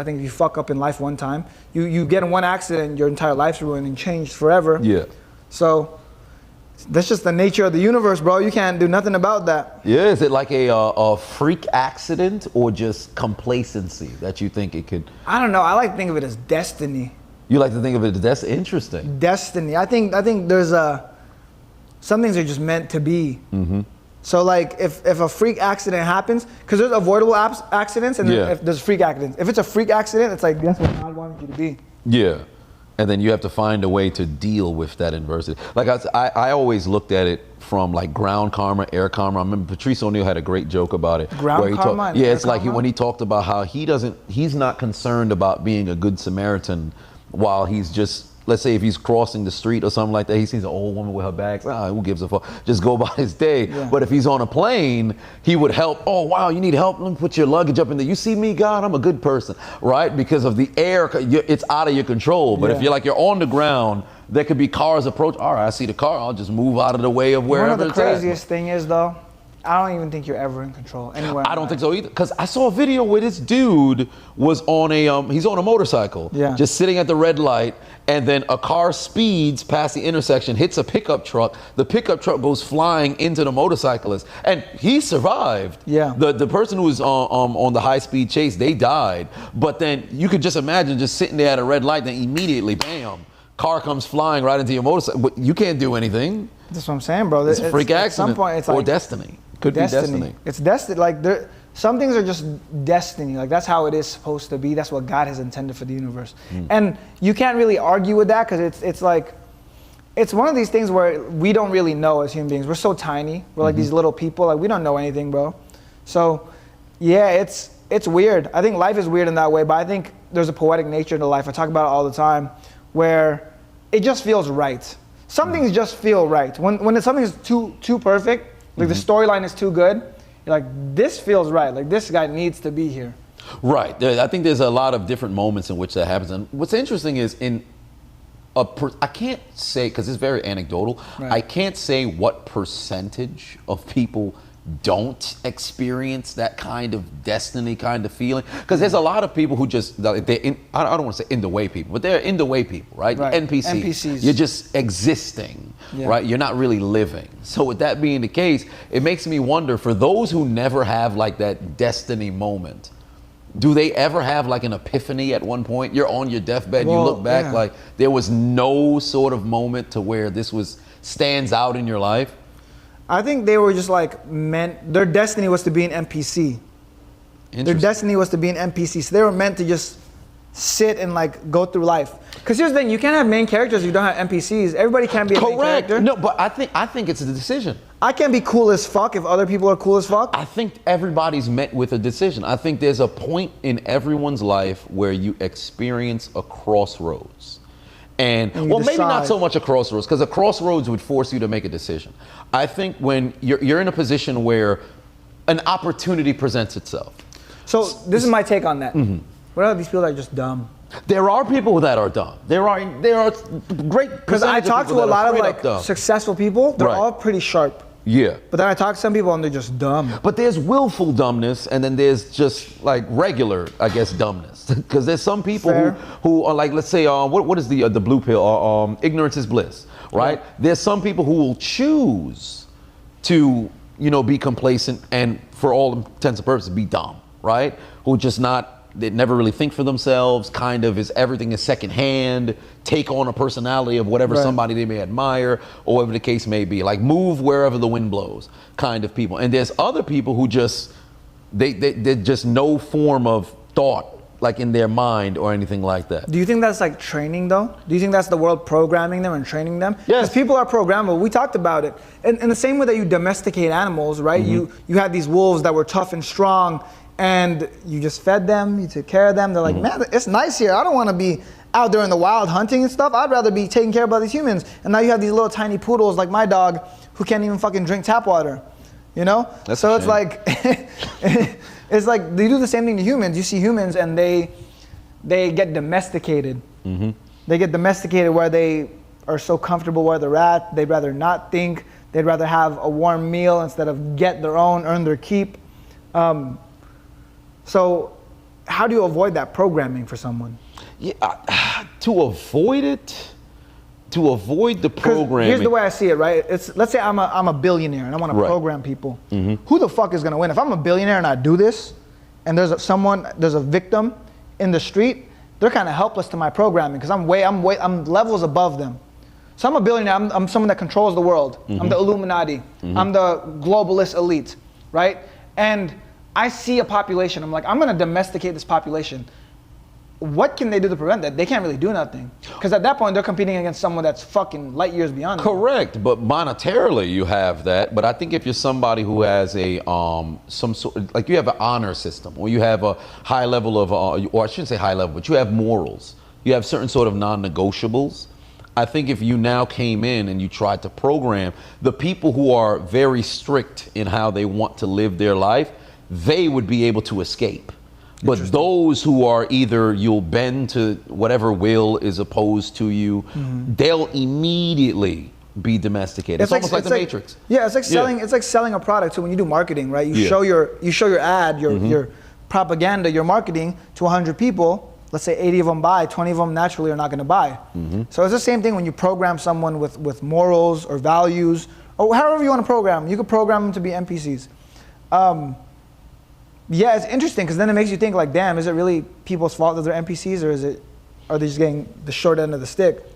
I think if you fuck up in life one time, you get in one accident, your entire life's ruined and changed forever. Yeah. So that's just the nature of the universe, bro. You can't do nothing about that. Yeah, is it like a freak accident or just complacency that you think it could? I don't know. I like to think of it as destiny. You like to think of it as that's interesting. Destiny. I think there's some things are just meant to be. Mm-hmm. So like if a freak accident happens, because there's avoidable accidents and then if there's freak accidents. If it's a freak accident, it's like that's what God wanted you to be. Yeah. And then you have to find a way to deal with that adversity. Like I always looked at it from like ground karma, air karma. I remember Patrice O'Neal had a great joke about it. Ground karma? Yeah, it's like when he talked about how he's not concerned about being a good Samaritan while he's just, let's say if he's crossing the street or something like that, he sees an old woman with her bags, who gives a fuck? Just go by his day. Yeah. But if he's on a plane, he would help. Oh, wow, you need help? Let me put your luggage up in there. You see me, God? I'm a good person, right? Because of the air, it's out of your control. But if you're on the ground, there could be cars approach. All right, I see the car. I'll just move out of the way of wherever it's at. One of the craziest thing is, though, I don't even think you're ever in control anywhere. I don't think so either. Because I saw a video where this dude was on he's on a motorcycle, just sitting at the red light, and then a car speeds past the intersection, hits a pickup truck. The pickup truck goes flying into the motorcyclist, and he survived. Yeah. The person who was on the high-speed chase, they died. But then you could just imagine just sitting there at a red light, then immediately, bam, car comes flying right into your motorcycle. But you can't do anything. That's what I'm saying, bro. It's a freak accident. At some point, it's or like destiny. Could be destiny. It's destiny. Like some things are just destiny. Like that's how it is supposed to be. That's what God has intended for the universe. And you can't really argue with that because it's like, it's one of these things where we don't really know as human beings. We're so tiny. We're like these little people. Like we don't know anything, bro. So yeah, it's weird. I think life is weird in that way, but I think there's a poetic nature to life. I talk about it all the time where it just feels right. Some things just feel right. When something is too perfect, like the storyline is too good, you're like, this feels right. Like this guy needs to be here. Right. I think there's a lot of different moments in which that happens. And what's interesting is I can't say, because it's very anecdotal, I can't say what percentage of people don't experience that kind of destiny kind of feeling, because there's a lot of people who just I don't want to say in the way people, but they're in the way people, right? NPCs. You're just existing, right? You're not really living. So with that being the case, it makes me wonder, for those who never have like that destiny moment, do they ever have like an epiphany at one point? You're on your deathbed, you look back like there was no sort of moment to where this stands out in your life. I think they were just like their destiny was to be an NPC. Their destiny was to be an NPC. So they were meant to just sit and like go through life. Because here's the thing, you can't have main characters if you don't have NPCs. Everybody can't be a main character. No, but I think it's a decision. I can be cool as fuck if other people are cool as fuck. I think everybody's met with a decision. I think there's a point in everyone's life where you experience a crossroads. And well, maybe not so much a crossroads, because a crossroads would force you to make a decision. I think when you're in a position where an opportunity presents itself. So this is my take on that. What are these people that are just dumb? There are people that are dumb. There are great. Because I talk to a lot of like successful people. They're all pretty sharp. Yeah. But then I talk to some people and they're just dumb. But there's willful dumbness, and then there's just like regular, I guess, dumbness. Because there's some people who are like, let's say, what is the blue pill? Ignorance is bliss, right? There's some people who will choose to, be complacent and, for all intents and purposes, be dumb, right? Who just they never really think for themselves, kind of everything is secondhand, take on a personality of whatever somebody they may admire, or whatever the case may be, like move wherever the wind blows kind of people. And there's other people who just, they're just no form of thought, like in their mind or anything like that. Do you think that's like training though? Do you think that's the world programming them and training them? Yes. Because people are programmable. We talked about it. In the same way that you domesticate animals, right? You had these wolves that were tough and strong, and you just fed them, you took care of them. They're like, man, it's nice here. I don't want to be out there in the wild hunting and stuff. I'd rather be taken care of by these humans. And now you have these little tiny poodles like my dog who can't even fucking drink tap water, So it's like, it's like they do the same thing to humans. You see humans and they get domesticated. They get domesticated where they are so comfortable where they're at. They'd rather not think. They'd rather have a warm meal instead of get their own, earn their keep. So how do you avoid that programming for someone? Yeah, to avoid it, to avoid the 'Cause programming. here's the way I see it, right? Let's say I'm a billionaire and I want to program people. Who the fuck is gonna win? If I'm a billionaire and I do this, and there's a victim in the street, they're kind of helpless to my programming because I'm levels above them. So I'm a billionaire. I'm someone that controls the world. I'm the Illuminati. I'm the globalist elite, right? And I see a population. I'm like, I'm gonna domesticate this population. What can they do to prevent that? They can't really do nothing. Because at that point, they're competing against someone that's fucking light years beyond them. Correct, but monetarily you have that. But I think if you're somebody who has a some sort, like you have an honor system, or you have a high level of, or I shouldn't say high level, but you have morals. You have certain sort of non-negotiables. I think if you now came in and you tried to program the people who are very strict in how they want to live their life, they would be able to escape. But those who are either you'll bend to whatever will is opposed to you, they'll immediately be domesticated. It's almost like the Matrix. Yeah, it's like selling. It's like selling a product. So when you do marketing, right? You show your ad, your propaganda, your marketing to 100 people. Let's say 80 of them buy, 20 of them naturally are not going to buy. So it's the same thing when you program someone with morals or values, or however you want to program. You could program them to be NPCs. Yeah, it's interesting because then it makes you think like, damn, is it really people's fault that they're NPCs, or are they just getting the short end of the stick?